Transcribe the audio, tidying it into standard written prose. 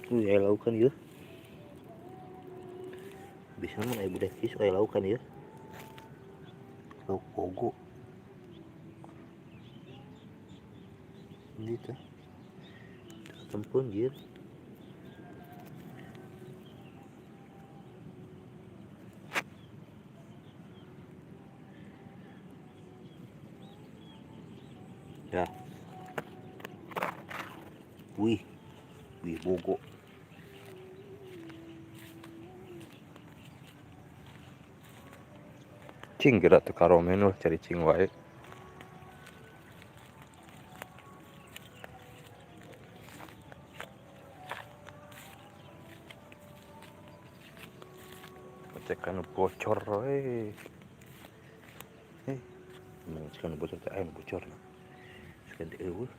Aya laukan ieu. Bisa mah aya budak kieu aya laukan ieu. Lauk pogo. Ini teh. Tempun ieu. Ya. Wih bogo. Cing geura teu karomen wah cari cing wae. Cekan bocor we. Cekan bocor teh aya bocor. Cekan teh eueuh.